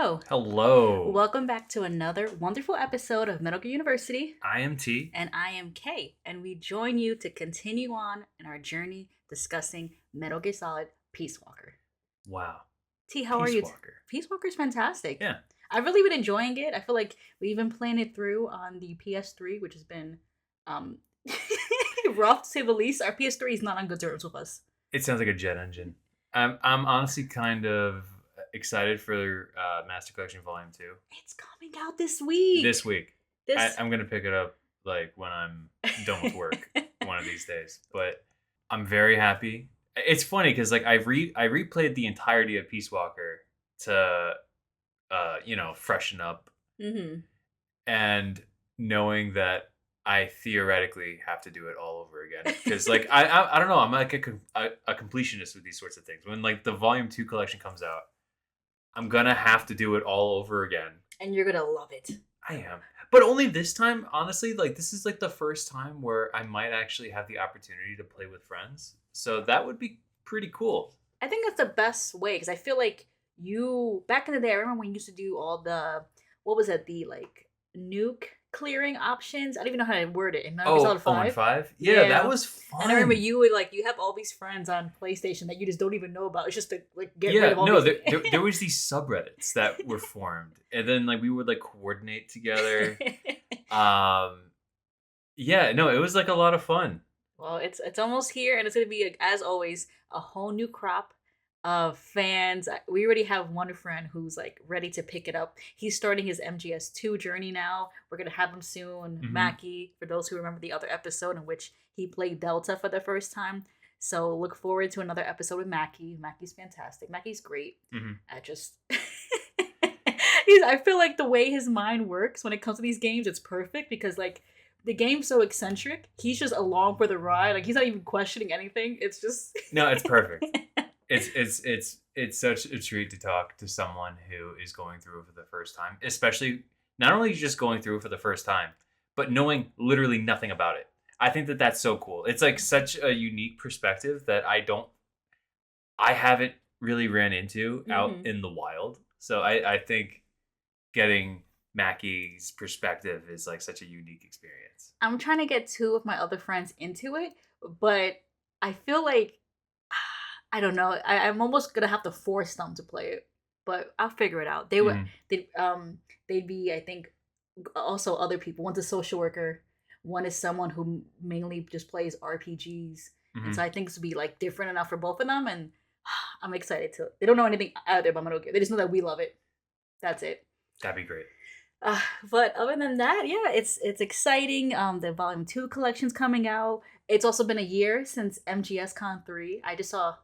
Hello. Hello. Welcome back to another wonderful episode of Metal Gear University. I am T. And I am Kay. And we join you to continue on in our journey discussing Metal Gear Solid Peace Walker. Wow. T, how are Peace you? Walker. Peace Walker's fantastic. Yeah. I've really been enjoying it. I feel like we've been playing it through on the PS3, which has been rough to say the least. Our PS3 is not on good terms with us. It sounds like a jet engine. I'm honestly kind of excited for Master Collection Volume 2. It's coming out this week. This week. I'm going to pick it up like when I'm done with work one of these days. But I'm very happy. It's funny because like I replayed the entirety of Peace Walker to freshen up. Mm-hmm. And knowing that I theoretically have to do it all over again because like I don't know, I'm like a completionist with these sorts of things. When like the Volume 2 collection comes out, I'm gonna have to do it all over again. And you're gonna love it. I am. But only this time, honestly, like this is like the first time where I might actually have the opportunity to play with friends. So that would be pretty cool. I think that's the best way because I feel like you back in the day. I remember when you used to do all the the like nuke clearing options. I don't even know how to word it. In Metal Gear Solid 5. 5? Yeah, that was fun. And I remember you would you have all these friends on PlayStation that you just don't even know about. It's just to like get rid of all these. there was these subreddits that were formed, and then like we would like coordinate together. It was like a lot of fun. Well, it's almost here, and it's gonna be as always a whole new crop of fans. We already have one friend who's like ready to pick it up. He's starting his MGS2 journey now. We're gonna have him soon. Mm-hmm. Mackie, for those who remember the other episode in which he played Delta for the first time. So look forward to another episode with Mackie. Mackie's fantastic. Mackie's great. Mm-hmm. I feel like the way his mind works when it comes to these games, it's perfect because like the game's so eccentric. He's just along for the ride. Like he's not even questioning anything. It's just no, it's perfect. It's such a treat to talk to someone who is going through it for the first time, especially not only just going through it for the first time, but knowing literally nothing about it. I think that that's so cool. It's like such a unique perspective that I haven't really ran into out in the wild. So I think getting Mackie's perspective is like such a unique experience. I'm trying to get two of my other friends into it, but I feel like I don't know. I'm almost gonna have to force them to play it, but I'll figure it out. They'd be I think also other people. One's a social worker. One is someone who mainly just plays RPGs, and so I think this would be like different enough for both of them. And I'm excited to. They don't know anything either about Metal Gear. They just know that we love it. That's it. That'd be great. But other than that, yeah, it's exciting. The Volume 2 collection's coming out. It's also been a year since MGS Con 3. I saw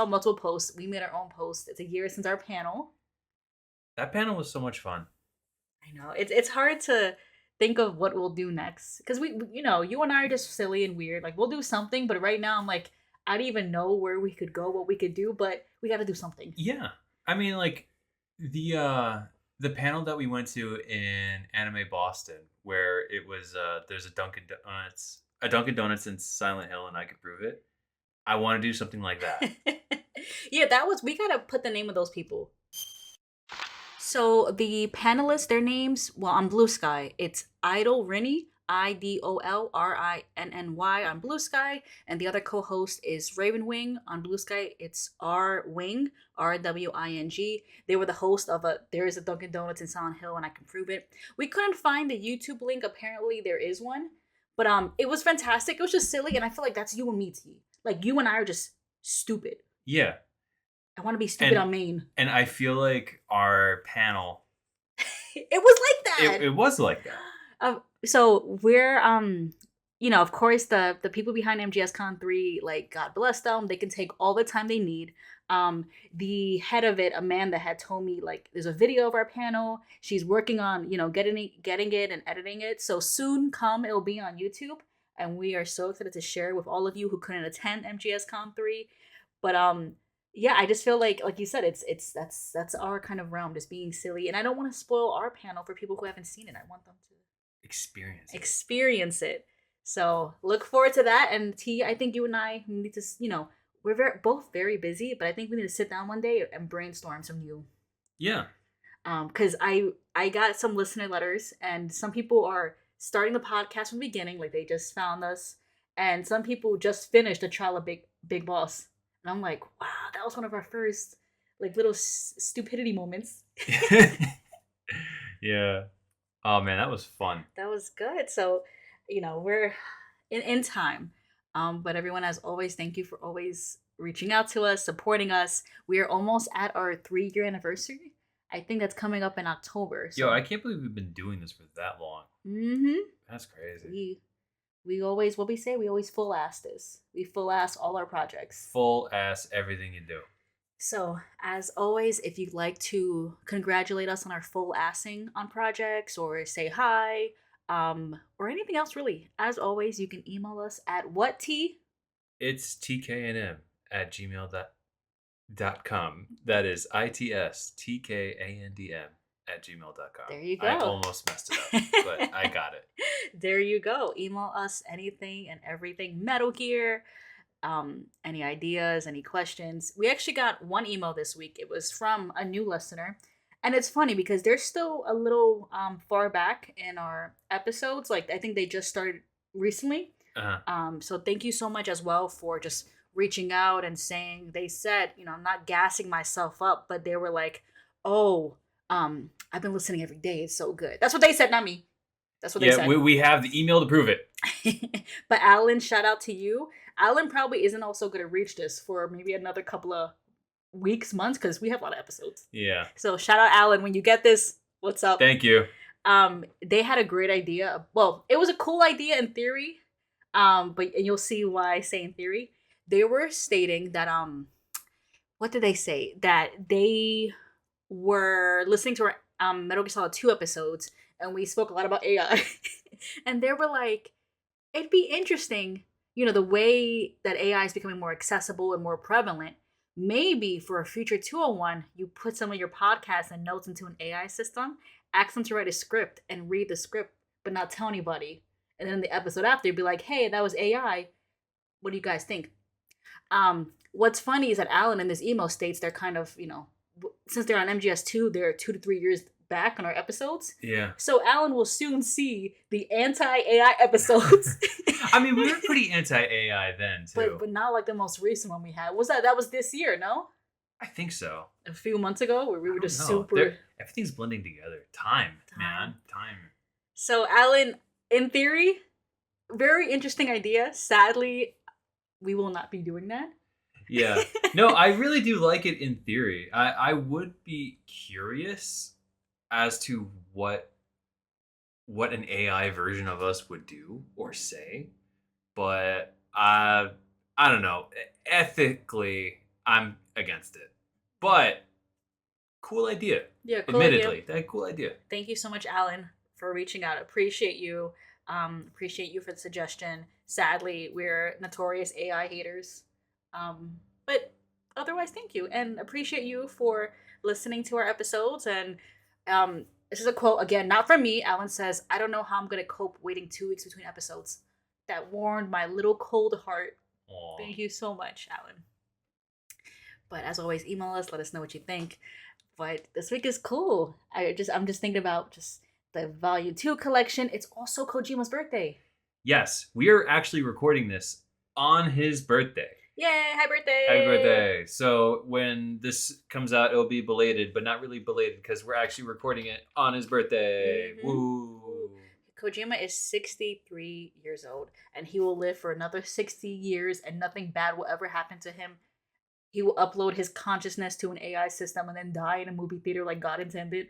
multiple posts. We made our own post. It's a year since our panel. That panel was so much fun. I know. It's hard to think of what we'll do next. Because you and I are just silly and weird. Like, we'll do something, but right now I'm like, I don't even know where we could go, what we could do, but we got to do something. Yeah. I mean, like, the panel that we went to in Anime Boston, where it was there's a Dunkin' Donuts in Silent Hill, and I could prove it. I want to do something like that. Yeah, we gotta put the name of those people. So the panelists, their names, on Blue Sky, it's Idol Rinny, IDOLRINNY on Blue Sky, and the other co-host is Raven Wing on Blue Sky. It's R Wing, RWING. They were the host of There is a Dunkin' Donuts in Silent Hill, and I can prove it. We couldn't find the YouTube link. Apparently there is one, but it was fantastic. It was just silly, and I feel like that's you and me, T. Like you and I are just stupid. Yeah. I want to be stupid on Maine. And I feel like our panel, it was like that. It was like that. So we're of course the people behind MGS Con 3, like God bless them, they can take all the time they need. The head of it, Amanda, had told me like there's a video of our panel. She's working on getting it and editing it. So soon it'll be on YouTube, and we are so excited to share with all of you who couldn't attend MGS Con 3. But yeah, I just feel like you said, that's our kind of realm, just being silly, and I don't want to spoil our panel for people who haven't seen it. I want them to experience it. So look forward to that. And T, I think you and I need to, we're both very busy, but I think we need to sit down one day and brainstorm some new. Yeah. Because I got some listener letters, and some people are starting the podcast from the beginning, like they just found us, and some people just finished the trial of Big Boss, and I'm like, wow, that was one of our first like little stupidity moments. Yeah. Oh man, that was fun. That was good. So, we're in time. But everyone, as always, thank you for always reaching out to us, supporting us. We are almost at our 3-year anniversary. I think that's coming up in October. Yo, So, I can't believe we've been doing this for that long. mm-hmm. That's crazy. We always, what we say, we always full ass this. We full ass all our projects. Full ass everything you do. So, as always, if you'd like to congratulate us on our full assing on projects or say hi, or anything else really, as always, you can email us at what t. It's tknm at gmail.com. That is ITSTKANDM at gmail.com. There you go. I almost messed it up, but I got it. There you go. Email us anything and everything Metal Gear. Any ideas, any questions. We actually got one email this week. It was from a new listener, and it's funny because they're still a little far back in our episodes. Like, I think they just started recently. So thank you so much as well for just reaching out and saying. They said, I'm not gassing myself up, but they were like, oh, I've been listening every day, it's so good. That's what they said, not me. That's what they said. We have the email to prove it. But Alan, shout out to you. Alan probably isn't also going to reach this for maybe another couple of weeks, months, because we have a lot of episodes. Yeah. So shout out Alan. When you get this, what's up? Thank you. They had a great idea. Well, it was a cool idea in theory. And you'll see why I say in theory. They were stating that what did they say? That they were listening to our Metal Gear Solid 2 episodes, and we spoke a lot about AI. And they were like, it'd be interesting, the way that AI is becoming more accessible and more prevalent. Maybe for a future 201, you put some of your podcasts and notes into an AI system, ask them to write a script and read the script, but not tell anybody. And then in the episode after, you'd be like, hey, that was AI. What do you guys think? What's funny is that Alan in this email states they're kind of, since they're on MGS2, they're 2 to 3 years back on our episodes. Yeah. So Alan will soon see the anti-AI episodes. I mean, we were pretty anti-AI then, too. But not like the most recent one we had. That was this year, no? I think so. A few months ago, where we were just super... Everything's blending together. Time, man. Time. So, Alan, in theory, very interesting idea. Sadly, we will not be doing that. Yeah. No, I really do like it in theory. I would be curious as to what an AI version of us would do or say, but I don't know. Ethically, I'm against it, but cool idea. Yeah, cool admittedly, idea. That cool idea. Thank you so much, Alan, for reaching out. Appreciate you. Appreciate you for the suggestion. Sadly, we're notorious AI haters, but otherwise, thank you, and appreciate you for listening to our episodes. And this is a quote, again, not from me. Alan says, I don't know how I'm going to cope waiting 2 weeks between episodes. That warmed my little cold heart. Aww. Thank you so much, Alan. But as always, email us, let us know what you think. But this week is cool. I'm just thinking about just the Volume 2 collection. It's also Kojima's birthday. Yes, we are actually recording this on his birthday. Yay, happy birthday! Happy birthday. So when this comes out, it'll be belated, but not really belated because we're actually recording it on his birthday. Mm-hmm. Woo! Kojima is 63 years old, and he will live for another 60 years, and nothing bad will ever happen to him. He will upload his consciousness to an AI system and then die in a movie theater like God intended.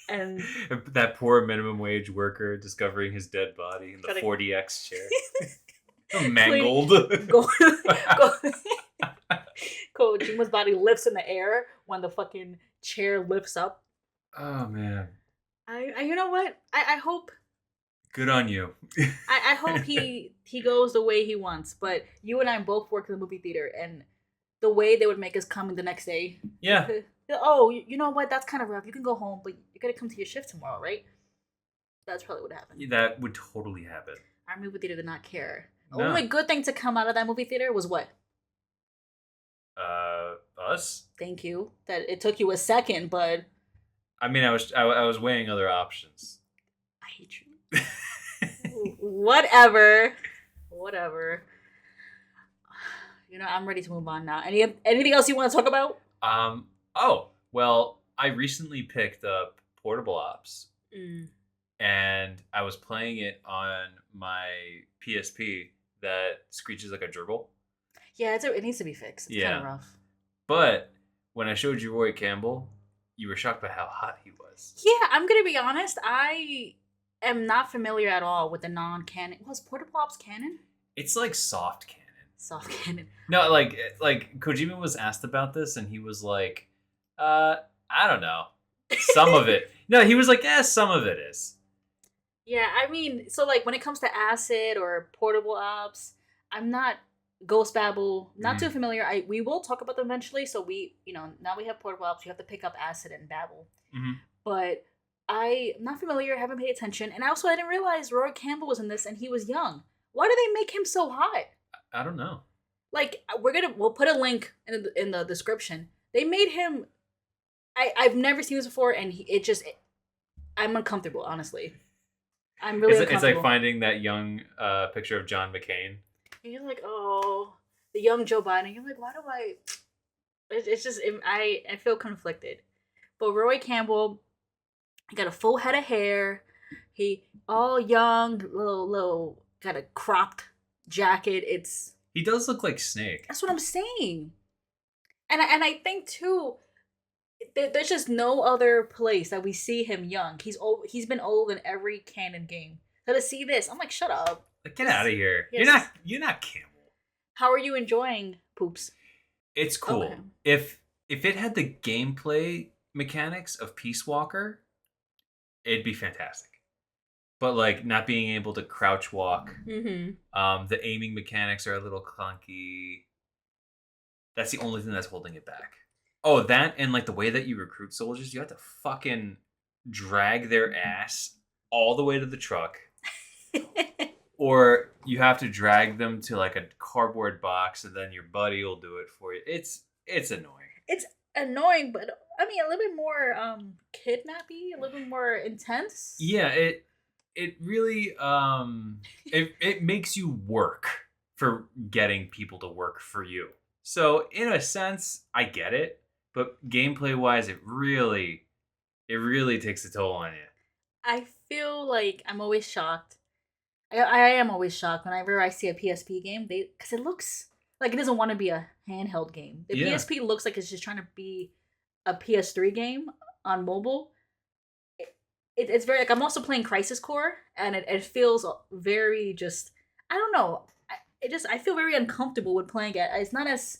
And that poor minimum wage worker discovering his dead body in the 40X chair. Mangled. Kojima's body lifts in the air when the fucking chair lifts up. Oh man. I you know what? I hope. Good on you. I hope he goes the way he wants. But you and I both work in the movie theater, and the way they would make us come in the next day. Yeah. Oh, you know what? That's kind of rough. You can go home, but you gotta come to your shift tomorrow, right? That's probably what happened. That would totally happen. Our movie theater did not care. The No. only good thing to come out of that movie theater was what? Plus. Thank you. That it took you a second, but I mean, I was weighing other options. I hate you. Whatever. Whatever. I'm ready to move on now. Anything else you want to talk about? Oh, well, I recently picked up Portable Ops. And I was playing it on my PSP that screeches like a gerbil. Yeah, it needs to be fixed. It's kind of rough. But when I showed you Roy Campbell, you were shocked by how hot he was. Yeah, I'm gonna be honest. I am not familiar at all with the non-canon. Was Portable Ops canon? It's like soft canon. Soft canon. No, like Kojima was asked about this, and he was like, I don't know, some of it. No, he was like, some of it is. Yeah, I mean, so like when it comes to Acid or Portable Ops, I'm not Ghost Babel, not too familiar. We will talk about them eventually. So now we have Portable Ops. You have to pick up Acid and Babel. But I'm not familiar. Haven't paid attention, and also I didn't realize Roy Campbell was in this, and he was young. Why do they make him so hot? I don't know. Like we'll put a link in the description. They made him. I've never seen this before, and I'm uncomfortable, honestly. I'm really uncomfortable. It's like finding that young picture of John McCain. And you're like, oh, the young Joe Biden. You're like, why do I? It's just I feel conflicted. But Roy Campbell, he got a full head of hair. He all young, little kind of cropped jacket. He does look like Snake. That's what I'm saying. And I think too, there's just no other place that we see him young. He's been old in every canon game. So to see this, I'm like, shut up. Get out of here. Yes. You're not Campbell. How are you enjoying Poops? It's cool. Okay. If it had the gameplay mechanics of Peace Walker, it'd be fantastic. But like not being able to crouch walk, the aiming mechanics are a little clunky. That's the only thing that's holding it back. Oh, that and like the way that you recruit soldiers, you have to fucking drag their ass all the way to the truck. Or you have to drag them to like a cardboard box and then your buddy will do it for you. It's annoying. It's annoying, but I mean a little bit more kidnappy, a little bit more intense. Yeah, it really it makes you work for getting people to work for you. So in a sense, I get it, but gameplay wise, it really takes a toll on you. I feel like I'm always shocked. I am always shocked whenever I see a PSP game, because it looks like it doesn't want to be a handheld game. The PSP looks like it's just trying to be a PS3 game on mobile. It's very like I'm also playing Crisis Core, and it feels very just I don't know. I feel very uncomfortable with playing it. It's not as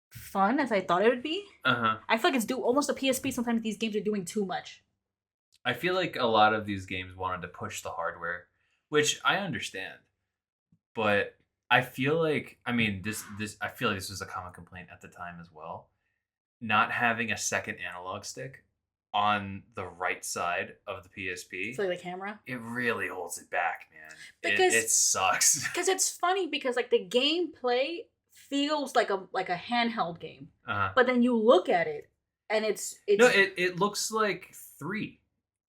fun as I thought it would be. I feel like it's almost a PSP. Sometimes these games are doing too much. I feel like a lot of these games wanted to push the hardware, which I understand, but I feel like this was a common complaint at the time as well. Not having a second analog stick on the right side of the PSP, so like the camera, it really holds it back, man. Because it sucks. Because it's funny because like the gameplay feels like a handheld game, but then you look at it and it's no, it looks like 3.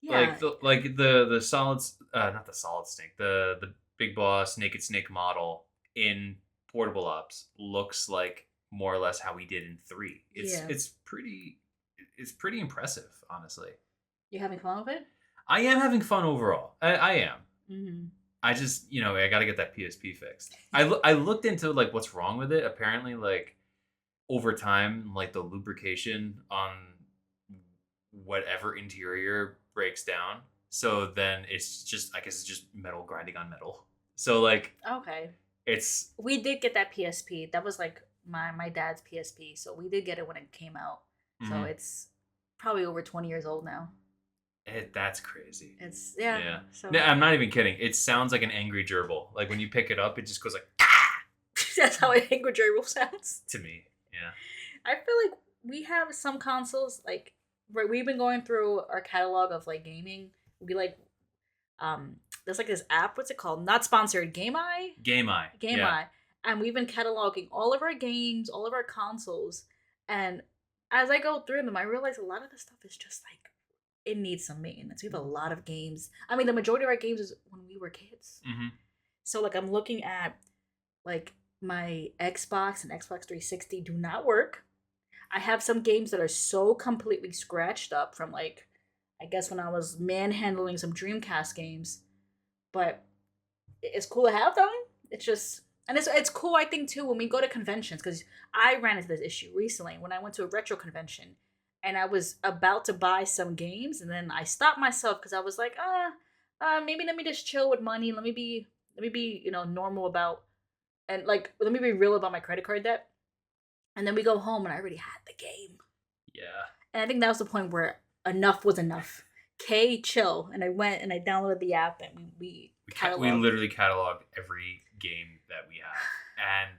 Yeah. Like the solids, not the Solid Snake, the Big Boss Naked Snake model in Portable Ops looks like more or less how we did in 3. It's pretty impressive, honestly. You having fun with it? I am having fun overall. I am. Mm-hmm. I just, I got to get that PSP fixed. I looked into like what's wrong with it. Apparently, like over time, like the lubrication on whatever interior breaks down. So then it's just, I guess it's just metal grinding on metal. So like, okay, we did get that PSP. That was like my dad's PSP. So we did get it when it came out. Mm-hmm. So it's probably over 20 years old now. That's crazy. It's yeah. So no, I'm not even kidding. It sounds like an angry gerbil. Like when you pick it up, it just goes like. That's how an angry gerbil sounds to me. Yeah. I feel like we have some consoles like we've been going through our catalog of like gaming. We like there's like this app. What's it called? Not sponsored. Game Eye. Yeah. And we've been cataloging all of our games, all of our consoles. And as I go through them, I realize a lot of the stuff is just like it needs some maintenance. We have a lot of games. I mean, the majority of our games is when we were kids. Mm-hmm. So like I'm looking at like my Xbox and Xbox 360 do not work. I have some games that are so completely scratched up from like I guess when I was manhandling some Dreamcast games, but it's cool to have them. It's just and it's cool I think too when we go to conventions because I ran into this issue recently when I went to a retro convention and I was about to buy some games and then I stopped myself because I was like maybe let me just chill with money, let me be normal about and like let me be real about my credit card debt. And then we go home and I already had the game. Yeah. And I think that was the point where enough was enough. K chill. And I went and I downloaded the app and We literally cataloged every game that we have. And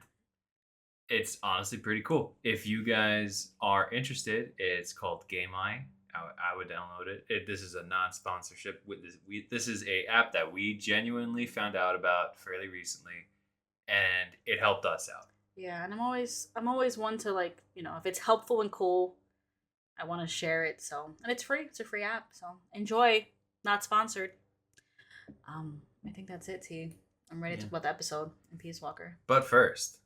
it's honestly pretty cool. If you guys are interested, it's called GameEye. I would download it. This is a non-sponsorship. This is a app that we genuinely found out about fairly recently, and it helped us out. Yeah, and I'm always one to like, if it's helpful and cool, I want to share it. So, and it's free. It's a free app. So, enjoy. Not sponsored. I think that's it, T. I'm ready to talk about the episode in Peace Walker. But first,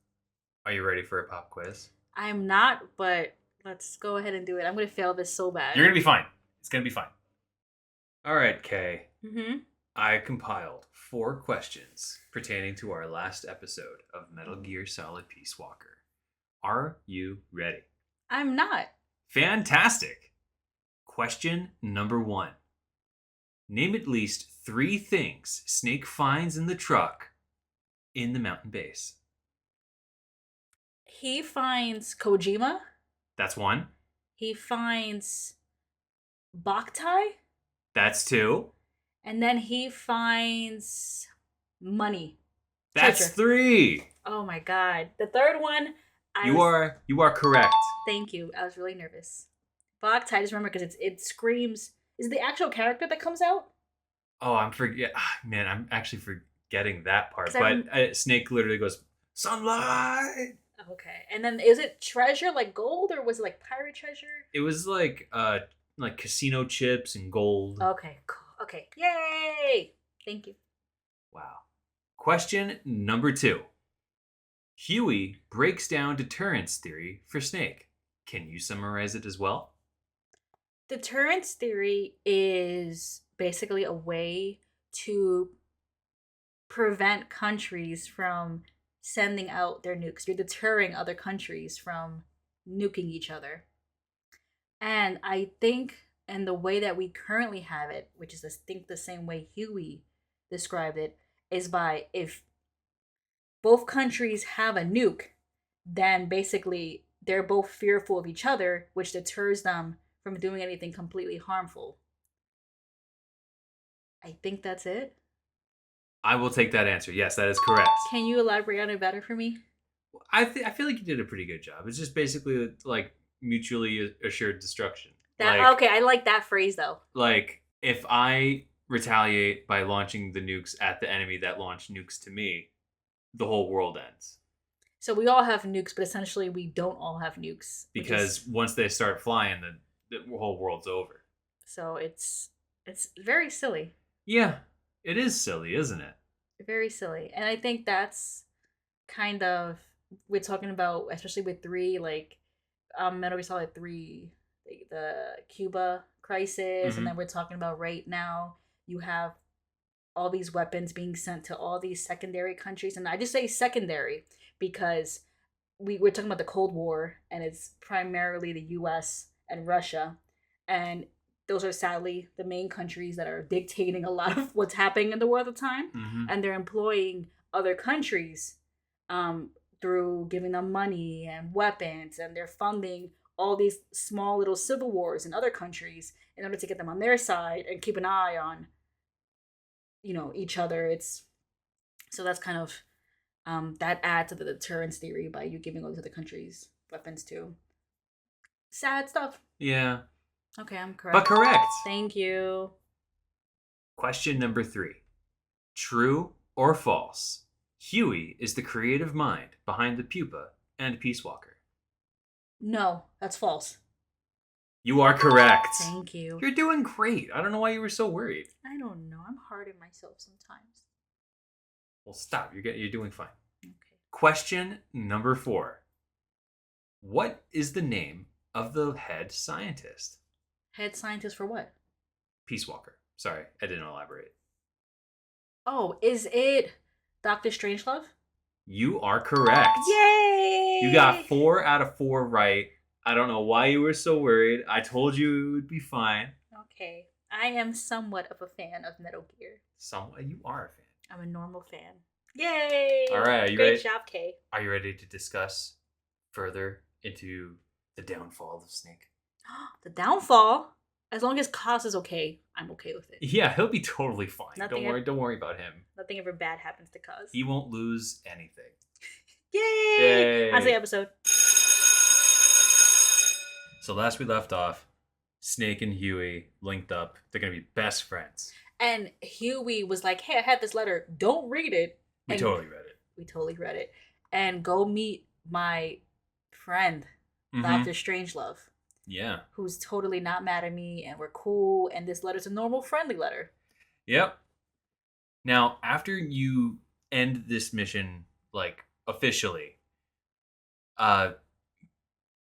are you ready for a pop quiz? I'm not, but let's go ahead and do it. I'm going to fail this so bad. You're going to be fine. It's going to be fine. All right, Kay. Mm-hmm. I compiled 4 questions pertaining to our last episode of Metal Gear Solid Peace Walker. Are you ready? I'm not. Fantastic. Question number 1. Name at least 3 things Snake finds in the truck in the mountain base. He finds Kojima. That's 1. He finds Boktai. That's 2. And then he finds money. That's Treasure. 3. Oh my god. The third one, You are correct. Thank you. I was really nervous. Boktai, I just remember because it screams. Is it the actual character that comes out? Oh, I'm actually forgetting that part. But Snake literally goes, sunlight. Okay. And then is it treasure like gold or was it like pirate treasure? It was like casino chips and gold. Okay, cool. Okay. Yay! Thank you. Wow. Question number 2. Huey breaks down deterrence theory for Snake. Can you summarize it as well? Deterrence theory is basically a way to prevent countries from sending out their nukes. You're deterring other countries from nuking each other. And I think, and the way that we currently have it, which is I think the same way Huey described it, is by if both countries have a nuke, then basically they're both fearful of each other, which deters them from doing anything completely harmful. I think that's it. I will take that answer. Yes, that is correct. Can you elaborate on it better for me? I feel like you did a pretty good job. It's just basically like mutually assured destruction. Okay, I like that phrase though. Like if I retaliate by launching the nukes at the enemy that launched nukes to me, the whole world ends. So we all have nukes, but essentially we don't all have nukes. Because once they start flying, the whole world's over. So it's very silly. Yeah, it is silly, isn't it? Very silly. And I think that's kind of, we're talking about, especially with 3, like Metal Gear Solid 3, the Cuba crisis, and then we're talking about right now, you have all these weapons being sent to all these secondary countries. And I just say secondary because we're talking about the Cold War, and it's primarily the US and Russia. And those are sadly the main countries that are dictating a lot of what's happening in the world at the time. Mm-hmm. And they're employing other countries through giving them money and weapons, and they're funding all these small little civil wars in other countries in order to get them on their side and keep an eye on, each other. So that's kind of that adds to the deterrence theory by you giving all these other countries weapons too. Sad stuff. Yeah. Okay, I'm correct. But correct. Thank you. Question number 3. True or false? Huey is the creative mind behind the pupa and Peace Walker. No, that's false. You are correct. Thank you. You're doing great. I don't know why you were so worried. I don't know. I'm hard on myself sometimes. Well, stop. You're doing fine. Okay. Question number 4. What is the name of the head scientist? Head scientist for what? Peace Walker. Sorry, I didn't elaborate. Oh, is it Dr. Strangelove? You are correct. Yay! You got 4 out of 4 right. I don't know why you were so worried. I told you it would be fine. Okay. I am somewhat of a fan of Metal Gear. Somewhat, you are a fan. I'm a normal fan. Yay! All right, are you Great ready? job, Kay. Are you ready to discuss further into the downfall of Snake? The downfall. As long as Kaz is okay, I'm okay with it. Yeah, he'll be totally fine. Nothing Don't worry about him. Nothing ever bad happens to Kaz. He won't lose anything. Yay! Yay! How's the episode? So last we left off, Snake and Huey linked up. They're gonna be best friends. And Huey was like, "Hey, I had this letter. Don't read it." We And totally read it. We totally read it. And go meet my friend, Mhm. Dr. Strangelove, Yeah. who's totally not mad at me, and we're cool. And this letter's a normal, friendly letter. Yep. Now, after you end this mission, like officially,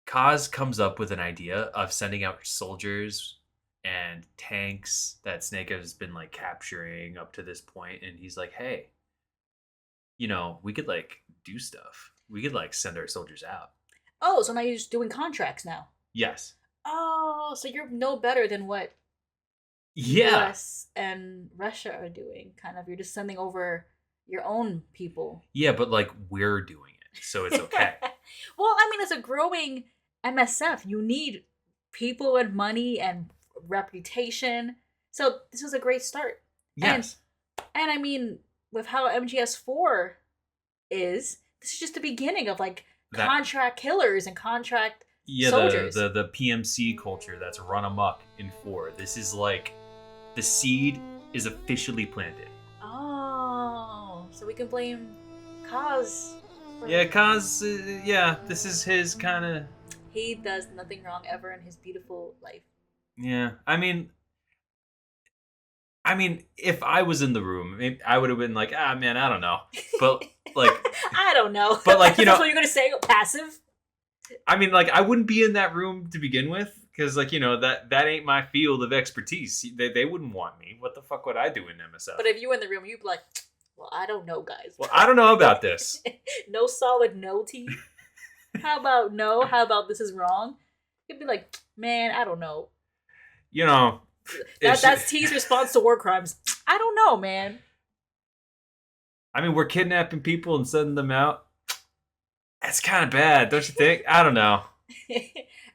Kaz comes up with an idea of sending out soldiers and tanks that Snake has been like capturing up to this point, and he's like, "Hey, we could like do stuff. We could like send our soldiers out." Oh, so now you're just doing contracts now. Yes. Oh, so you're no better than what Yeah. US and Russia are doing. Kind of, you're just sending over your own people. Yeah, but like we're doing it, so it's okay. Well, I mean, as a growing MSF, you need people and money and reputation. So this is a great start. Yes. And I mean, with how MGS4 is, this is just the beginning of like That- contract killers and contract Yeah, soldiers. the PMC culture that's run amok in 4. This is like the seed is officially planted. Oh, so we can blame Kaz. for- Yeah, Kaz, this is his kind of. He does nothing wrong ever in his beautiful life. Yeah, I mean, if I was in the room, maybe I would have been like, man, I don't know. But like, I don't know. But, like, That's what you're gonna say, passive. I mean, like, I wouldn't be in that room to begin with because, like, that ain't my field of expertise. They wouldn't want me. What the fuck would I do in MSF? But if you were in the room, you'd be like, "Well, I don't know, guys. Well, I don't know about this. No solid no tea. How about no? How about this is wrong?" You'd be like, "Man, I don't know." It's- That's T's response to war crimes. I don't know, man. I mean, we're kidnapping people and sending them out. That's kind of bad, don't you think? I don't know.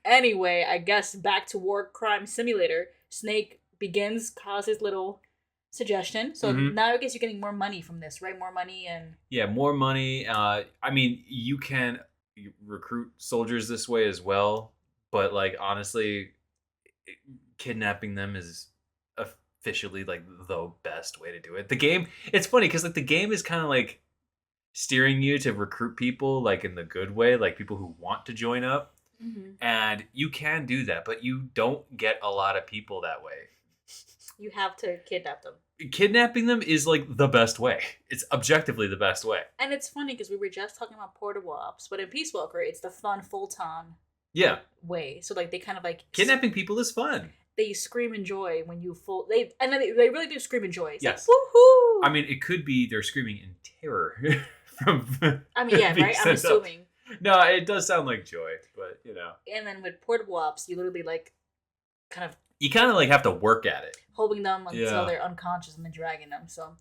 Anyway, I guess back to War Crime Simulator. Snake begins, causes little suggestion. So Mhm. now I guess you're getting more money from this, right? More money and Yeah, more money. I mean, you can recruit soldiers this way as well, but like honestly, kidnapping them is officially like the best way to do it. The game, it's funny because like the game is kind of like steering you to recruit people like in the good way, like people who want to join up, and you can do that, but you don't get a lot of people that way. you have to kidnap them. Kidnapping them is like the best way. It's objectively the best way. And it's funny because we were just talking about portable ops, but in Peace Walker, it's the fun full-time Yeah, way. So like they kind of like kidnapping people is fun. they scream in joy when you they really do scream in joy. It's Yes. like, woohoo! I mean, it could be they're screaming in terror from. Yeah, being right. I'm sent up. assuming. No, it does sound like joy, but And then with portable ops, you literally like kind of you kind of like have to work at it. holding them until Yeah. they're unconscious and then dragging them. So,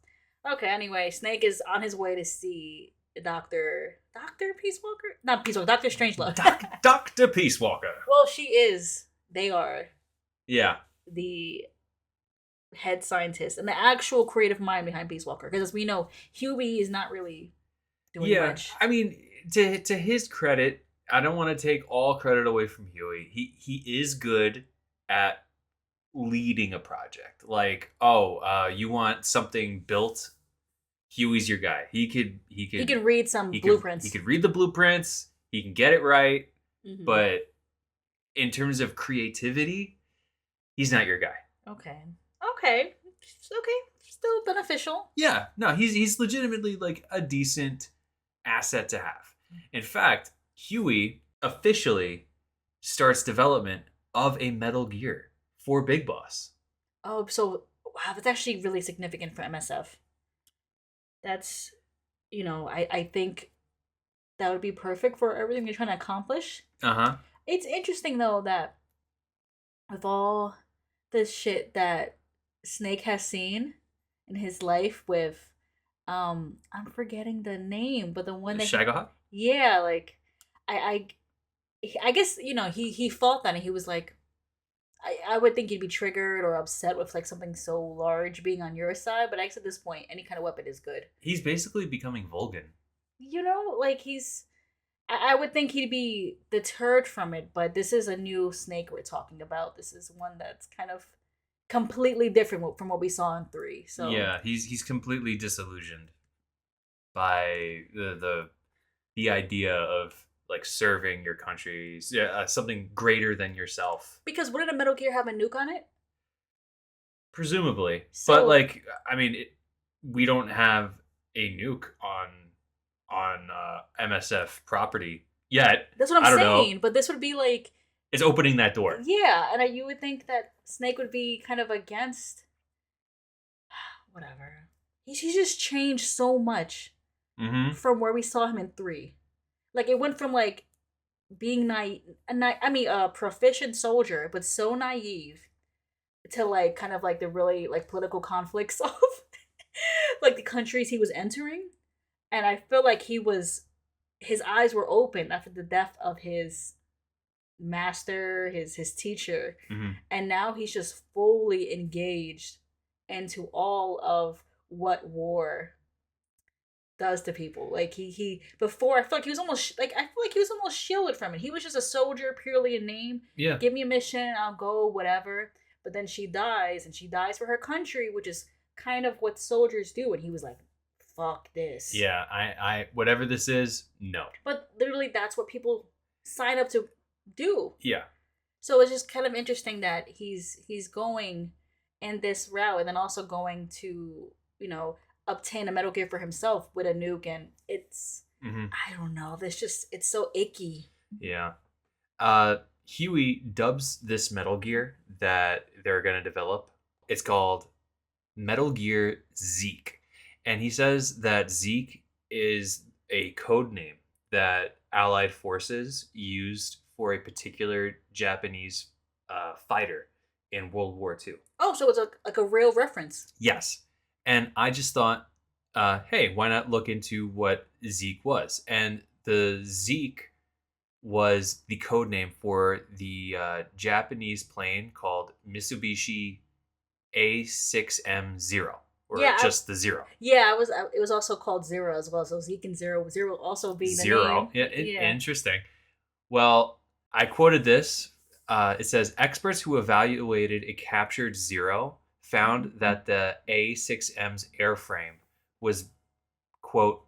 okay. Anyway, Snake is on his way to see Doctor Peace Walker, not Peace Walker, Doctor Strangelove. Dr. Peace Walker. Well, she is. They are Yeah, the head scientist and the actual creative mind behind Peace Walker. Because as we know, Huey is not really doing much. I mean, to his credit, I don't want to take all credit away from Huey. He is good at leading a project. Like, you want something built? Huey's your guy. He could read some blueprints. He could read the blueprints. He can get it right. Mhm. But in terms of creativity, he's not your guy. Okay. Okay. Okay. Still beneficial. Yeah, no, he's legitimately like a decent asset to have. In fact, Huey officially starts development of a Metal Gear for Big Boss. Oh, so wow, that's actually really significant for MSF. That's, I think that would be perfect for everything they're trying to accomplish. Uh huh. It's interesting though that with all this shit that Snake has seen in his life with I'm forgetting the name, but the one that Shagahawk. yeah, like I I guess, he felt that and he was like I would think he'd be triggered or upset with like something so large being on your side, but I guess at this point any kind of weapon is good. He's basically becoming Vulcan. Like I would think he'd be deterred from it, but this is a new Snake we're talking about. This is one that's kind of completely different from what we saw in 3. So Yeah, he's completely disillusioned by the idea of like serving your country, something greater than yourself, because wouldn't a Metal Gear have a nuke on it? presumably. But So like, I mean, we don't have a nuke on MSF property yet. that's what I I'm don't know. saying. But this would be like, It's opening that door. yeah, and you would think that Snake would be kind of against whatever. He's just changed so much Mm-hmm. from where we saw him in 3. Like it went from like being a proficient soldier, but so naive to like kind of like the really like political conflicts of like the countries he was entering. And I feel like his eyes were open after the death of his master, his teacher, Mm-hmm. and now he's just fully engaged into all of what war does to people. Like he before I feel like he was almost like I feel like he was almost shielded from it. He was just a soldier, purely a name. Yeah. Give me a mission, I'll go, whatever. But then she dies, and she dies for her country, which is kind of what soldiers do. And he was like, "Fuck this." Yeah. I whatever this is, no. But literally, that's what people sign up to do. Yeah. So it's just kind of interesting that he's going in this route, and then also going to obtain a Metal Gear for himself with a nuke, and it's Mm-hmm. I don't know. It's so icky. Yeah. Huey dubs this Metal Gear that they're going to develop. It's called Metal Gear Zeke. And he says that Zeke is a code name that Allied forces used for a particular Japanese fighter in World War II. Oh, so it's like a real reference. Yes. And I just thought, hey, why not look into what Zeke was? And the Zeke was the code name for the Japanese plane called Mitsubishi A6M0, or Yeah, just the Zero. Yeah, it was also called Zero as well. So Zeke and Zero also being the Zero. name. Yeah, interesting. Well, I quoted this. It says experts who evaluated a captured Zero found that the A6M's airframe was, quote,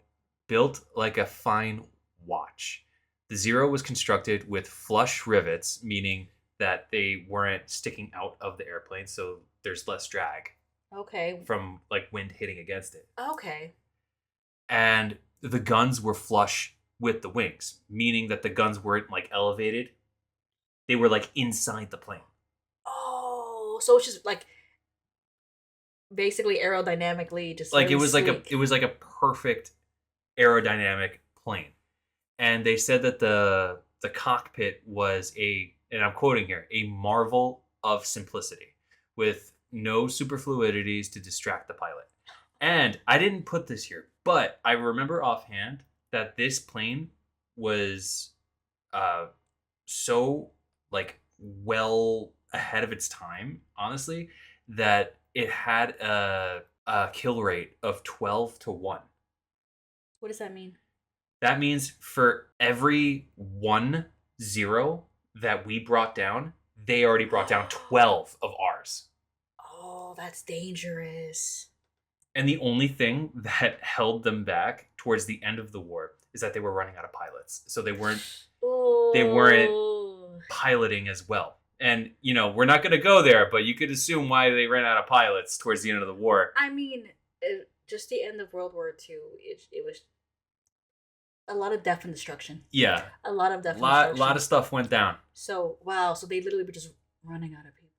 built like a fine watch. The Zero was constructed with flush rivets, meaning that they weren't sticking out of the airplane, so there's less drag Okay. from like wind hitting against it. Okay. And the guns were flush with the wings, meaning that the guns weren't like elevated. They were like inside the plane. Oh, so it's just like basically aerodynamically just Like really it sleek. was like a perfect aerodynamic plane. And they said that the cockpit was and I'm quoting here, a marvel of simplicity with no superfluidities to distract the pilot. And I didn't put this here, but I remember offhand that this plane was so like well ahead of its time, honestly, that it had a kill rate of 12 to 1. What does that mean? That means for every 1-0 that we brought down, they already brought down 12 of ours. Oh, that's dangerous. And the only thing that held them back towards the end of the war is that they were running out of pilots. So they weren't Oh. piloting as well. And, we're not going to go there, but you could assume why they ran out of pilots towards the end of the war. I mean, just the end of World War II, it was a lot of death and destruction. Yeah. A lot of death A and destruction. lot of stuff went down. So, wow. So they literally were just running out of people.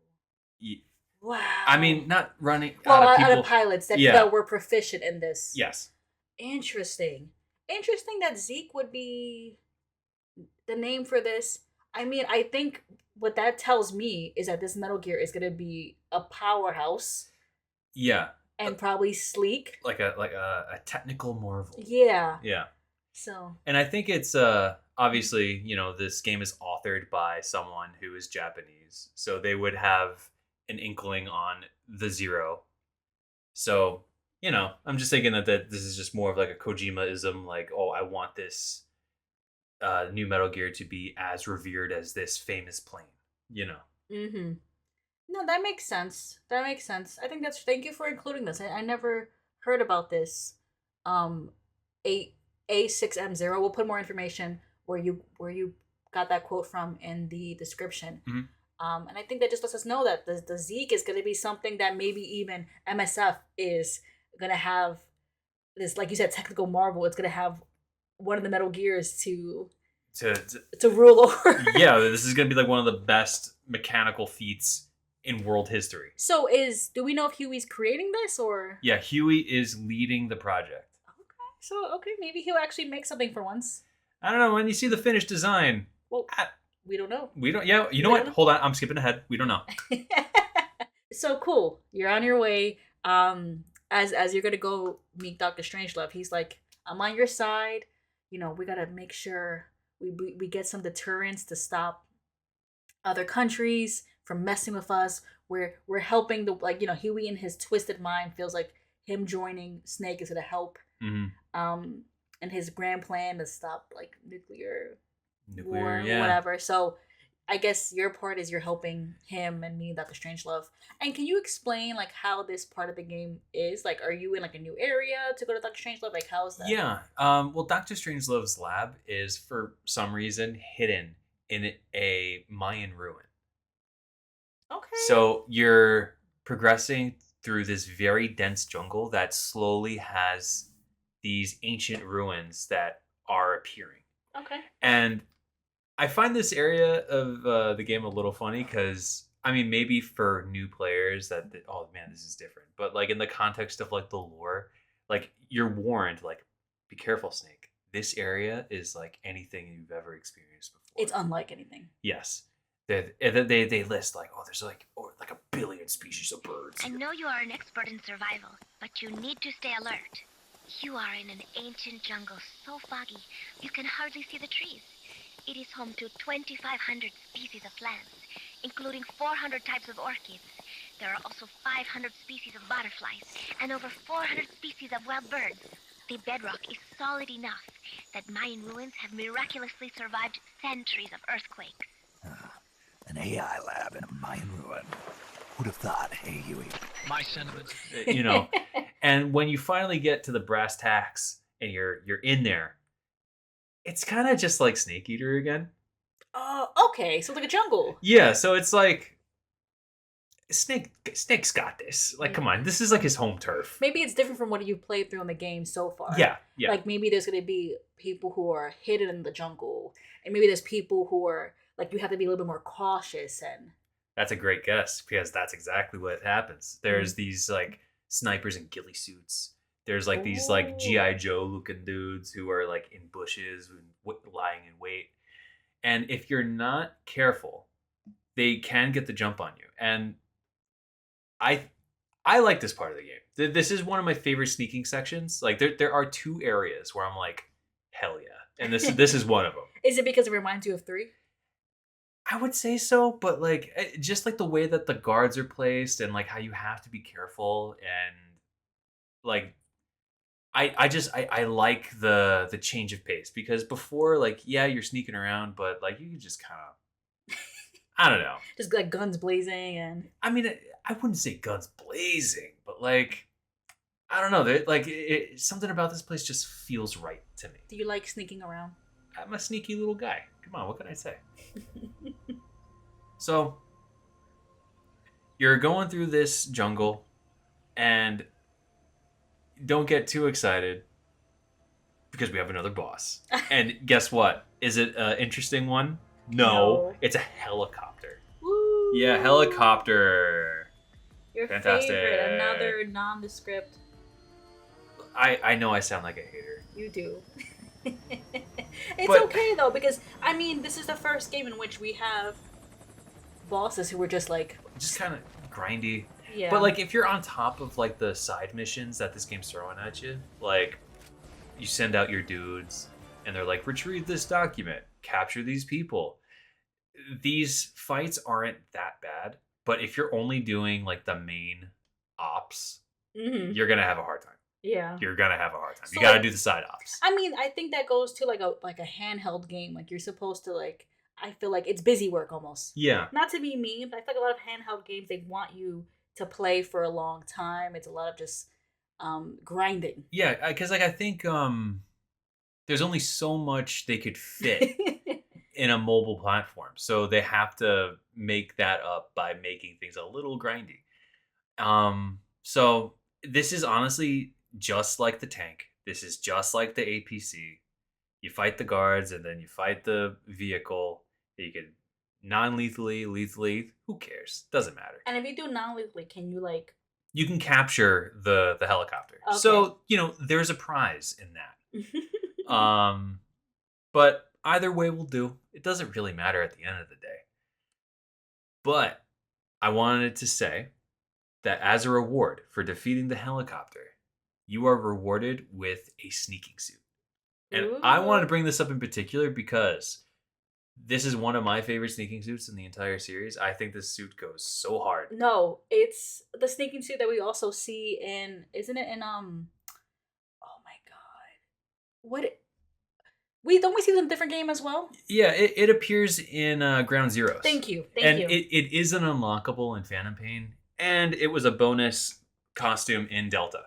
Wow. I mean, not running well, out of people. out of pilots that were proficient in this. Yes. Interesting. Interesting that Zeke would be the name for this. I mean, I think what that tells me is that this Metal Gear is going to be a powerhouse. Yeah. And probably sleek. Like a technical marvel. Yeah. Yeah. So. And I think it's obviously, this game is authored by someone who is Japanese. So they would have an inkling on the Zero. So, I'm just thinking that this is just more of like a Kojima-ism, like, oh, I want this new Metal Gear to be as revered as this famous plane, Mm-hmm. No, that makes sense. That makes sense. I think thank you for including this. I never heard about this. A6M0. We'll put more information where you got that quote from in the description. Mm-hmm. And I think that just lets us know that the Zeke is going to be something that maybe even MSF is going to have this, like you said, technical marvel. It's going to have one of the Metal Gears to rule over. Yeah, this is going to be like one of the best mechanical feats in world history. So do we know if Huey's creating this or? Yeah, Huey is leading the project. Okay, maybe he'll actually make something for once. I don't know. When you see the finished design, well, we don't know. We don't. Yeah, you know what? Hold on, I'm skipping ahead. We don't know. So cool. You're on your way. As you're gonna go meet Dr. Strangelove, he's like, I'm on your side. We gotta make sure we get some deterrence to stop other countries from messing with us. We're helping Huey in his twisted mind feels like him joining Snake is gonna help. Mm-hmm. And his grand plan to stop like nuclear war, yeah. whatever. So I guess your part is you're helping him and me, Dr. Strangelove. And can you explain like how this part of the game is? Like, are you in like a new area to go to Dr. Strangelove? Like, how is that? Yeah. Well, Dr. Strangelove's lab is for some reason hidden in a Mayan ruin. Okay. So you're progressing through this very dense jungle that slowly has these ancient ruins that are appearing. Okay. And I find this area of the game a little funny because, I mean, maybe for new players oh man, this is different. But like in the context of like the lore, like you're warned, like, be careful, Snake. This area is like anything you've ever experienced before. It's unlike anything. Yes. They list like, there's like 1 billion species of birds. I know you are an expert in survival, but you need to stay alert. You are in an ancient jungle so foggy, you can hardly see the trees. It is home to 2,500 species of plants, including 400 types of orchids. There are also 500 species of butterflies and over 400 species of wild birds. The bedrock is solid enough that Mayan ruins have miraculously survived centuries of earthquakes. An AI lab in a Mayan ruin. Who'd have thought, hey, Huey? My sentiments. And when you finally get to the brass tacks and you're in there, it's kind of just like Snake Eater again. Okay. So like a jungle. Yeah, so it's like Snake's got this. Like, come on, this is like his home turf. Maybe it's different from what you've played through in the game so far. Yeah. Like maybe there's gonna be people who are hidden in the jungle, and maybe there's people who are like you have to be a little bit more cautious and. That's a great guess because that's exactly what happens. There's these like snipers in ghillie suits. There's like these like G.I. Joe looking dudes who are like in bushes and lying in wait. And if you're not careful, they can get the jump on you. And I like this part of the game. This is one of my favorite sneaking sections. Like there are 2 areas where I'm like, hell yeah. And this is one of them. Is it because it reminds you of 3? I would say so, but like just like the way that the guards are placed and like how you have to be careful and like I like the change of pace because before like you're sneaking around but like you can just kind of I don't know, just like guns blazing and I mean I wouldn't say guns blazing but like I don't know, like something about this place just feels right to me. Do you like sneaking around? I'm a sneaky little guy. Come on, what can I say? So you're going through this jungle, and don't get too excited because we have another boss. And guess what? Is it an interesting one? No. It's a helicopter. Woo! Yeah, helicopter. Your Fantastic. favorite, another nondescript. I know I sound like a hater. You do. It's But- okay though, because I mean, this is the first game in which we have bosses who were just like, Just kind of grindy. yeah. But like, if you're on top of like the side missions that this game's throwing at you, like you send out your dudes, and they're like, retrieve this document, capture these people. These fights aren't that bad, but if you're only doing like the main ops, Mhm. you're gonna have a hard time. Yeah. You're gonna have a hard time. You So, gotta like- do the side ops. I mean, I think that goes to like a handheld game. Like you're supposed to like. I feel like it's busy work almost. Yeah. Not to be mean, but I feel like a lot of handheld games they want you to play for a long time. It's a lot of just grinding. Yeah, because like I think there's only so much they could fit in a mobile platform, so they have to make that up by making things a little grindy. So this is honestly just like the tank. This is just like the APC. You fight the guards, and then you fight the vehicle. You can non-lethally, lethally. Who cares? Doesn't matter. And if you do non-lethally, can you like? You can capture the helicopter. Okay. So there's a prize in that. But either way will do. It doesn't really matter at the end of the day. But I wanted to say that as a reward for defeating the helicopter, you are rewarded with a sneaking suit. And I wanted to bring this up in particular because this is one of my favorite sneaking suits in the entire series. I think this suit goes so hard. No, it's the sneaking suit that we also see in. Isn't it in Oh my god, what? We see this in a different game as well. Yeah, it appears in Ground Zeroes. Thank you. And it is an unlockable in Phantom Pain, and it was a bonus costume in Delta.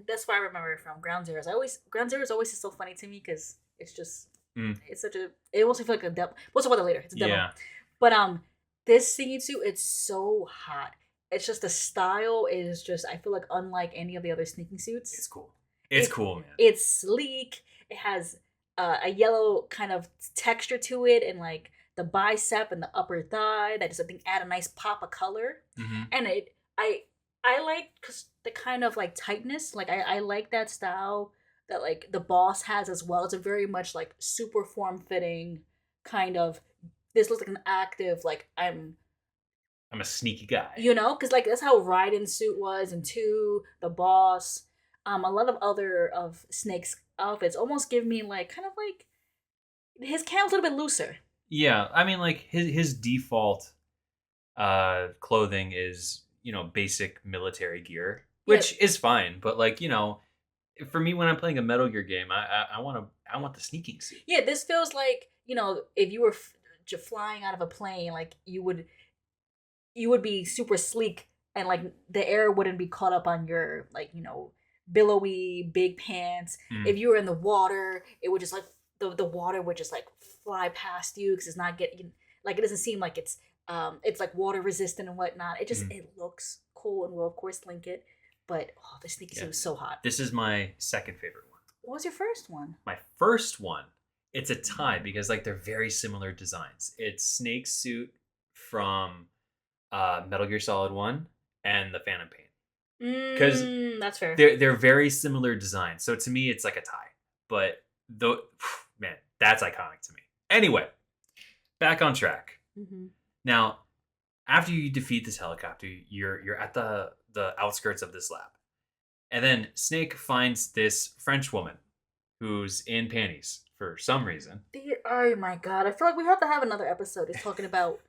That's where I remember it from. Ground Zeroes. Ground Zeroes always is so funny to me because it's just it's such a. It almost feels like a demo. We'll talk about that later. It's a demo. Yeah. But this singing suit, it's so hot. It's just the style is just. I feel like unlike any of the other sneaking suits. It's cool. It's cool, man. It's sleek. It has a yellow kind of texture to it, and like the bicep and the upper thigh that just I think add a nice pop of color. Mm-hmm. And I like the kind of like tightness. Like I like that style that like the boss has as well. It's a very much like super form fitting kind of. This looks like an active like I'm a sneaky guy. because like that's how Raiden's suit was, and 2 the boss. A lot of other of Snake's outfits almost give me like kind of like his cam's a little bit looser. Yeah, I mean, like his default clothing is basic military gear, which is fine. But like for me, when I'm playing a Metal Gear game, I want the sneaking suit. Yeah, this feels like if you were flying out of a plane, like you would be super sleek, and like the air wouldn't be caught up on your like billowy big pants. If you were in the water, it would just like the water would just like fly past you because it's not getting like it doesn't seem like it's like water resistant and whatnot. It just it looks cool, and we'll of course link it. But the sneaky suit was so hot. This is my second favorite one. What was your first one? My first one, it's a tie because like they're very similar designs. It's Snake's suit from Metal Gear Solid 1 and the Phantom Pain. Because that's fair. They're very similar designs. So to me, it's like a tie. But man, that's iconic to me. Anyway, back on track. Mm-hmm. Now, after you defeat this helicopter, you're at the outskirts of this lab. And then Snake finds this French woman who's in panties for some reason. Oh my god, I feel like we have to have another episode just talking about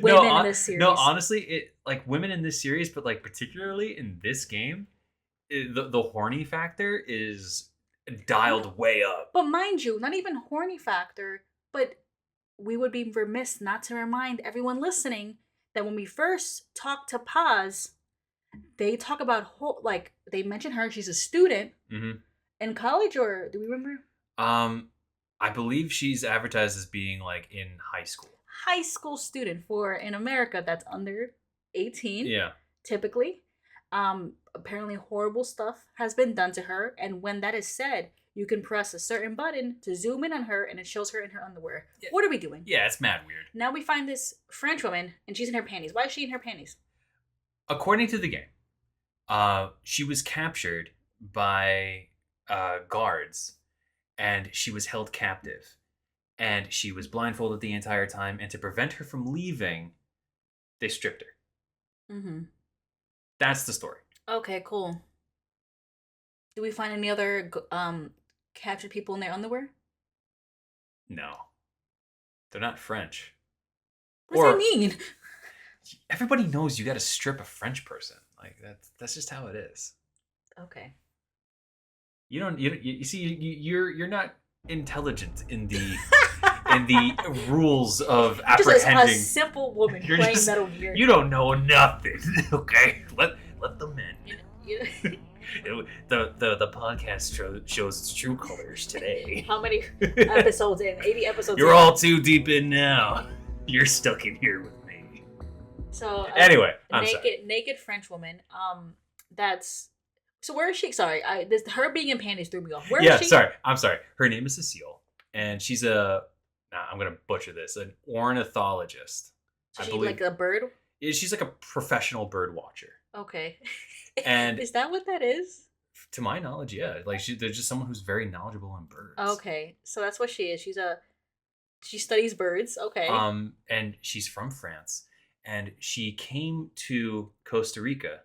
women in this series. No, honestly, it like women in this series, but like particularly in this game, the horny factor is dialed way up. But mind you, not even horny factor, but we would be remiss not to remind everyone listening that when we first talked to Paz, they talk about like they mention her. She's a student in college, or do we remember? I believe she's advertised as being like in high school. high school student for in America that's under 18. Yeah. Typically. Apparently horrible stuff has been done to her, and when that is said, you can press a certain button to zoom in on her and it shows her in her underwear. Yeah. What are we doing? Yeah, it's mad weird. Now we find this French woman and she's in her panties. Why is she in her panties? According to the game, she was captured by guards and she was held captive. And she was blindfolded the entire time, and to prevent her from leaving, they stripped her. Mm-hmm. That's the story. Okay, cool. Do we find any other captured people in their underwear? No. They're not French. What does that mean? Everybody knows you gotta strip a French person. Like, that's just how it is. Okay. You see, you're not intelligent in the in the rules of Just apprehending. a simple woman You're playing just- Metal Gear. You don't know nothing, okay? Let the men. The podcast shows its true colors today. How many episodes in? 80 episodes You're in. all too deep in now. You're stuck in here with me. So Anyway, I'm sorry. naked French woman. That's so. Where is she? Sorry, her being in panties threw me off. Where is she? Sorry. I'm sorry. Her name is Cecile, and she's I'm gonna butcher this. An ornithologist. So she's like a bird. She's like a professional bird watcher. Okay. And is that what that is? To my knowledge, yeah. Like there's just someone who's very knowledgeable in birds. Okay, so that's what she is. She studies birds. Okay. And she's from France, and she came to Costa Rica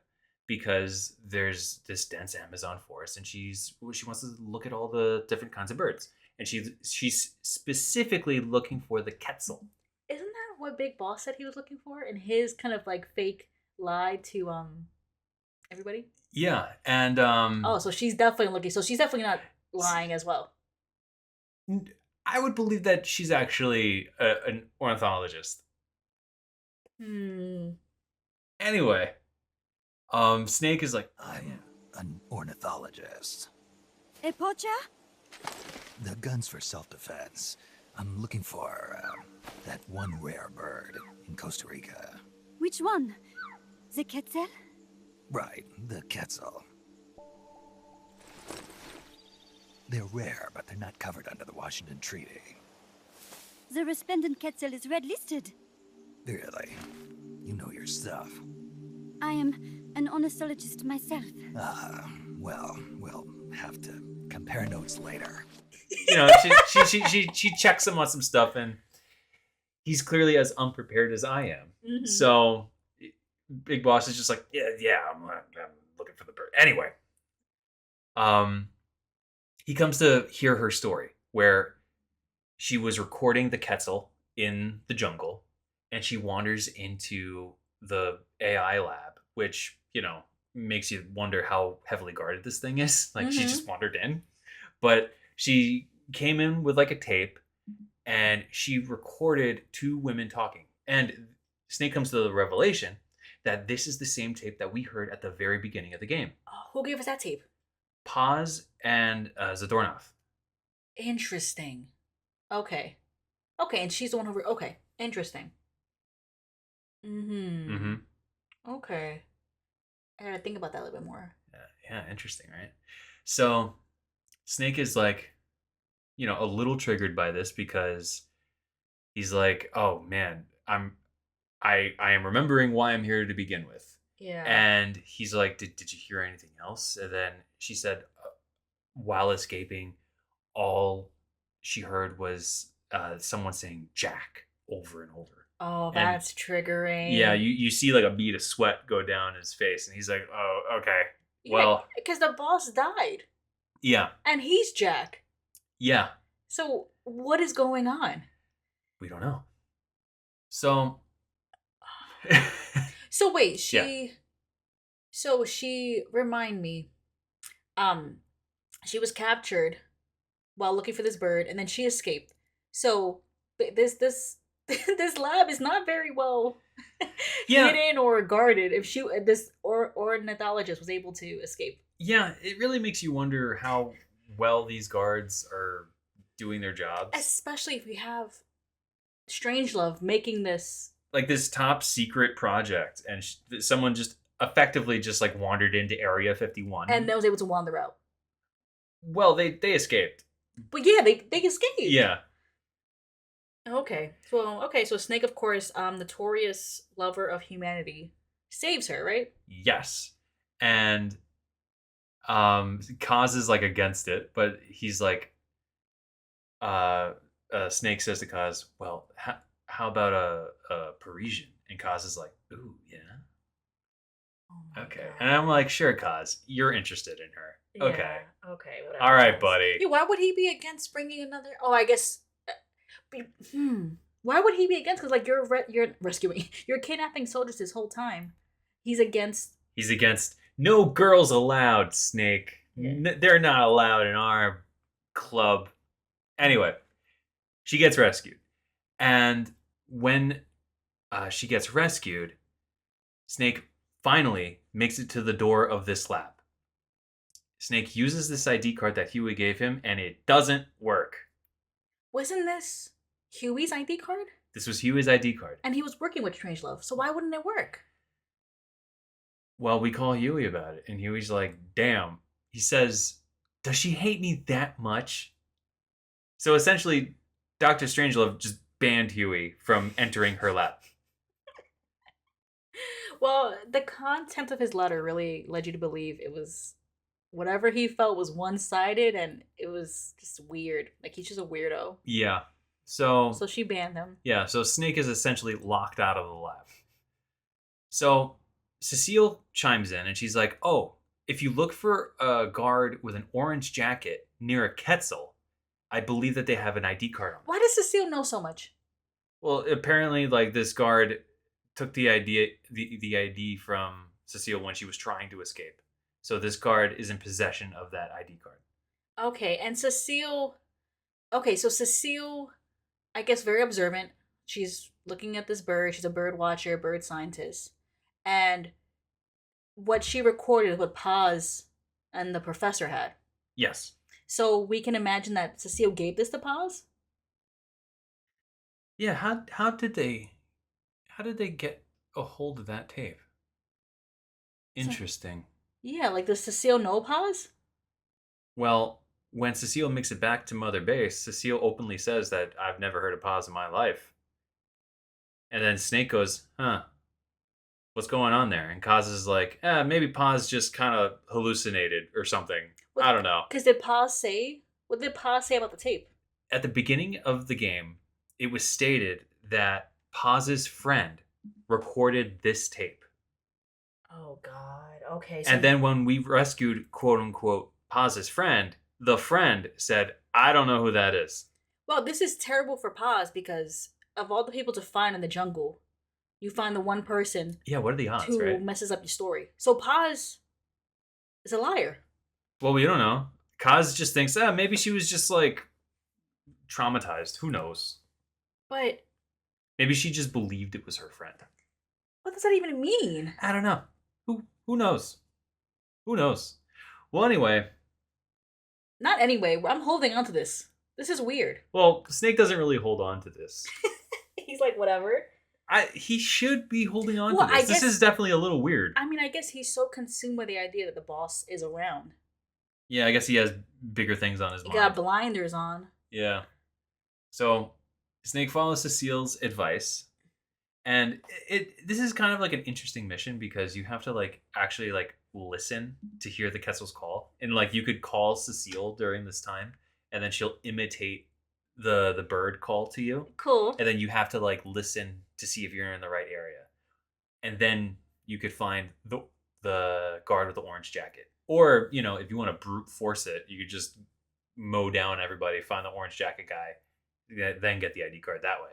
because there's this dense Amazon forest, and she wants to look at all the different kinds of birds, and she's specifically looking for the quetzal. Isn't that what Big Boss said he was looking for in his kind of like fake lie to everybody? Yeah, and Oh, so she's definitely looking. So she's definitely not lying as well. I would believe that she's actually an ornithologist. Anyway, Snake is like, I'm an ornithologist. A poacher? The gun's for self-defense. I'm looking for that one rare bird in Costa Rica. Which one? The quetzal? Right, the quetzal. They're rare, but they're not covered under the Washington Treaty. The resplendent quetzal is red listed. Really? You know your stuff. I am an ornithologist myself. Well, we'll have to compare notes later. you know, she checks him on some stuff, and he's clearly as unprepared as I am. Mhm. So Big Boss is just like, yeah, I'm looking for the bird. Anyway, he comes to hear her story, where she was recording the quetzal in the jungle, and she wanders into the AI lab, which, you know, makes you wonder how heavily guarded this thing is. Like, she Mhm. just wandered in. But she came in with like a tape, and she recorded two women talking. And Snake comes to the revelation that this is the same tape that we heard at the very beginning of the game. Oh, who gave us that tape? Paz and Zadornov. Interesting. Okay, and she's the one who. Okay, interesting. Mm-hmm. Okay. I gotta think about that a little bit more. Yeah, interesting, right? So Snake is like, you know, a little triggered by this, because he's like, oh man, I am remembering why I'm here to begin with. Yeah. And he's like, did you hear anything else? And then she said, while escaping, all she heard was someone saying Jack over and over. Oh, And- that's triggering. Yeah, you see like a bead of sweat go down his face, and he's like, oh, okay. Well, because the boss died, yeah, and he's Jack. yeah. So what is going on? We don't know. So, So wait, Yeah. So she remind me, she was captured while looking for this bird, and then she escaped. So this this lab is not very well Yeah. hidden or guarded. If this ornithologist was able to escape. yeah, it really makes you wonder how well these guards are doing their jobs. Especially if we have Strangelove making this. like this top secret project, and someone just effectively just like wandered into Area 51. And then was able to wander out. Well, they escaped. But yeah, they escaped. Yeah. Okay. So Snake, of course, notorious lover of humanity, saves her, right? Yes. And Kaz is like against it, but he's like Snake says to Kaz, well, how about a Parisian? And Kaz is like, ooh, yeah. Oh my Okay. God. And I'm like, sure, Kaz, you're interested in her. Okay. Yeah, okay. Whatever. All right, buddy. Yeah, why would he be against bringing another? Oh, I guess. Why would he be against? Because like you're rescuing, you're kidnapping soldiers this whole time. He's against. He's against no girls allowed, Snake. Yeah. They're not allowed in our club. Anyway, she gets rescued. And when she gets rescued, Snake finally makes it to the door of this lab. Snake uses this ID card that Huey gave him, and it doesn't work. Wasn't this Huey's ID card? This was Huey's ID card. And he was working with Strangelove, so why wouldn't it work? Well, we call Huey about it, and Huey's like, damn. He says, does she hate me that much? So essentially, Dr. Strangelove just banned Huey from entering her lab. Well, the content of his letter really led you to believe it was whatever he felt was one-sided, and it was just weird. Like he's just a weirdo. Yeah. So she banned him. yeah, so Snake is essentially locked out of the lab. So Cecile chimes in and she's like, oh, if you look for a guard with an orange jacket near a Quetzal, I believe that they have an ID card on them. Why does Cecile know so much? Well, apparently, like, this guard took the ID from Cecile when she was trying to escape. So this guard is in possession of that ID card. Okay, and Cecile. Okay, so Cecile, I guess, very observant. She's looking at this bird. She's a bird watcher, bird scientist. And what she recorded is what Paz and the professor had. Yes. So we can imagine that Cecile gave this to Paz? Yeah, how did they get a hold of that tape? Interesting. Yeah, like does Cecile know Paz? Well, when Cecile makes it back to Mother Base, Cecile openly says that I've never heard of Paz in my life. And then Snake goes, huh, what's going on there? And Kaz is like, maybe Paz just kind of hallucinated or something. I don't know. Because did Paz say? What did Paz say about the tape? At the beginning of the game, it was stated that Paz's friend recorded this tape. Oh God. Okay. And then when we rescued, quote unquote, Paz's friend, the friend said, I don't know who that is. Well, this is terrible for Paz because of all the people to find in the jungle, you find the one person Yeah, what are the odds, who right? messes up your story. So Paz is a liar. Well, we don't know. Kaz just thinks, maybe she was just like traumatized. Who knows? But Maybe she just believed it was her friend. what does that even mean? I don't know. Who knows? Who knows? Well, anyway. Not anyway. I'm holding on to this. This is weird. Well, Snake doesn't really hold on to this. He's like, whatever. He should be holding on Well, to this. I guess- This is definitely a little weird. I mean, I guess he's so consumed by the idea that the boss is around. Yeah, I guess he has bigger things on his He mind. got blinders on. Yeah. So Snake follows Cecile's advice. And this is kind of like an interesting mission because you have to like actually like listen to hear the Quetzal's call. And like you could call Cecile during this time and then she'll imitate the bird call to you. Cool. And then you have to like listen to see if you're in the right area. And then you could find the guard with the orange jacket. Or, you know, if you want to brute force it, you could just mow down everybody, find the orange jacket guy, then get the ID card that way.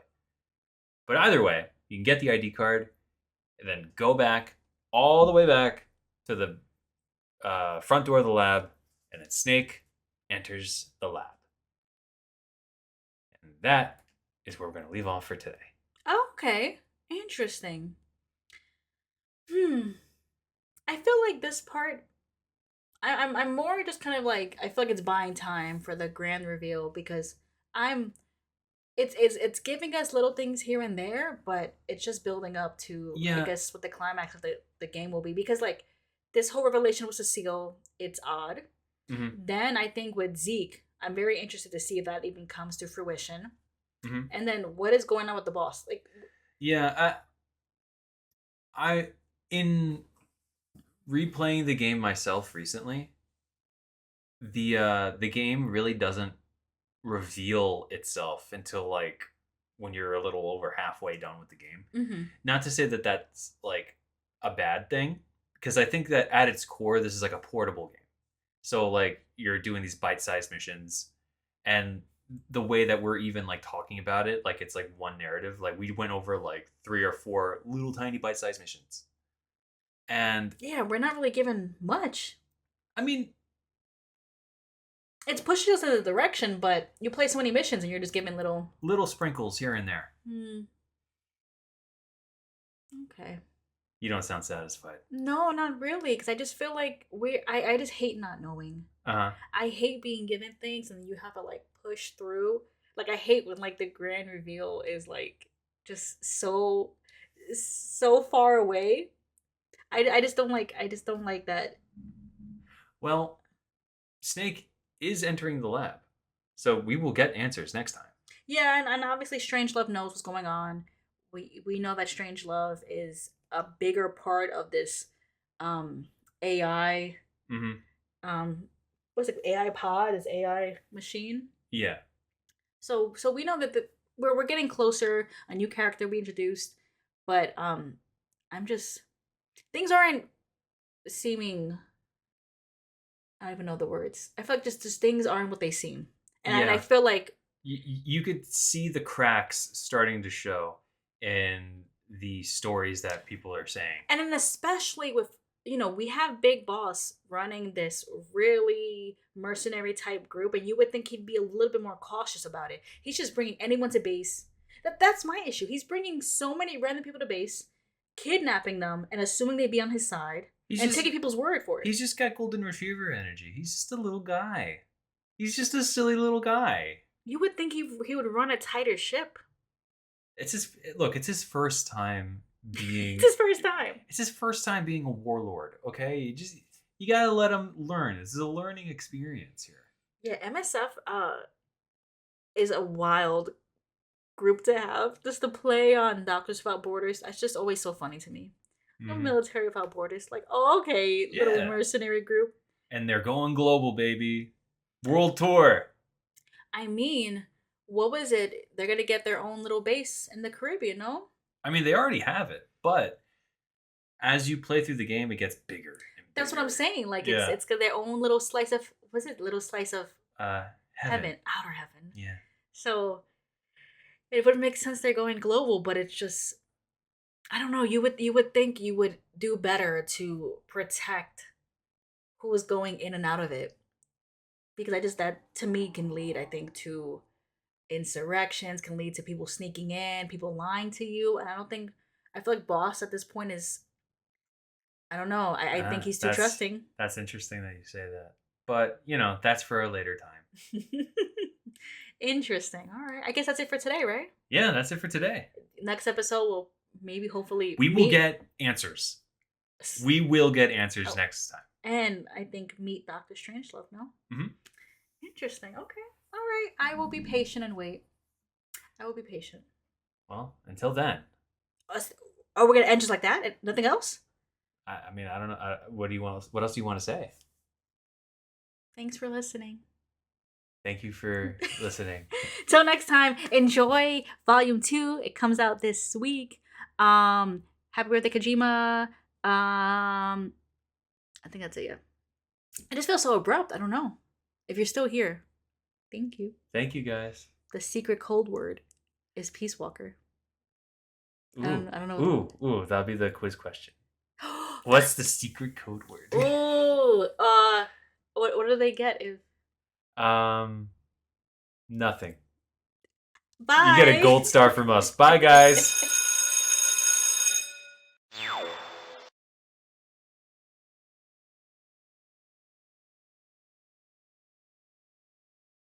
But either way, you can get the ID card and then go back, all the way back to the front door of the lab, and then Snake enters the lab. And that is where we're going to leave off for today. Okay. Interesting. I feel like this part I'm more just kind of like I feel like it's buying time for the grand reveal because it's giving us little things here and there, but it's just building up to Yeah. I guess what the climax of the game will be, because like this whole revelation with Cecile, it's odd. Hmm. Then I think with Zeke, I'm very interested to see if that even comes to fruition. Hmm. And then what is going on with the boss? Like, Yeah, I in replaying the game myself recently, the game really doesn't reveal itself until like when you're a little over halfway done with the game. mm-hmm. Not to say that that's like a bad thing, because I think that at its core this is like a portable game. So like you're doing these bite-sized missions, and the way that we're even like talking about it, like it's like one narrative. Like we went over like 3 or 4 little tiny bite-sized missions. And Yeah, we're not really given much. I mean, It's pushing us in the direction, but you play so many missions and you're just given little. little sprinkles here and there. Hmm. Okay. You don't sound satisfied. No, not really, because I just feel like I just hate not knowing. Uh-huh. I hate being given things and you have to like push through. Like I hate when like the grand reveal is like just so far away. I just don't like that. Well, Snake is entering the lab. So we will get answers next time. Yeah, and obviously Strangelove knows what's going on. We know that Strangelove is a bigger part of this AI Mm-hmm. what's it, AI pod, is AI machine. Yeah. So we know that we're getting closer, a new character we introduced, but I'm just things aren't seeming, I don't even know the words. I feel like just things aren't what they seem. And Yeah. I feel like You could see the cracks starting to show in the stories that people are saying. and then especially with we have Big Boss running this really mercenary type group, and you would think he'd be a little bit more cautious about it. He's just bringing anyone to base. That's my issue. He's bringing so many random people to base, kidnapping them and assuming they'd be on his side, He's and just- taking people's word for it. He's just got golden retriever energy. He's just a little guy. He's just a silly little guy. You would think he would run a tighter ship. It's his first time being It's his first time. It's his first time being a warlord, okay? You gotta let him learn. This is a learning experience here. Yeah, MSF is a wild group to have. Just to play on Doctors Without Borders, that's just always so funny to me. No Mhm. Military Without Borders, like, oh, okay, little Yeah. mercenary group. And they're going global, baby. World tour. I mean, what was it? They're gonna get their own little base in the Caribbean, no? I mean, they already have it, but as you play through the game, it gets bigger. And That's what I'm bigger. saying. Like, Yeah. it's got their own little slice of, little slice of Heaven. outer heaven. Yeah. So it would make sense they're going global, but it's just, I don't know. You would think you would do better to protect who is going in and out of it, because that to me can lead, I think, to insurrections, can lead to people sneaking in, people lying to you, and I feel like Boss at this point is, I don't know. I think he's too trusting. That's interesting that you say that. But, that's for a later time. Interesting. All right. I guess that's it for today, right? Yeah, that's it for today. Next episode will hopefully We will meet- get answers. We will get answers Oh. next time. and I think meet Dr. Strangelove, no? Mhm. Interesting. Okay. All right. I will be patient and wait. I will be patient. Well, until then, Are we gonna end just like that? And nothing else? I mean, I don't know. What else do you want to say? Thanks for listening. Thank you for listening. Till next time, enjoy Volume 2. It comes out this week. Happy birthday, Kojima. I think that's it, yeah. I just feel so abrupt. I don't know. If you're still here, thank you. Thank you, guys. The secret code word is Peace Walker. Ooh, I don't know. Ooh, that'll be the quiz question. What's the secret code word? Ooh, what do they get if? Nothing. Bye. You get a gold star from us. Bye, guys.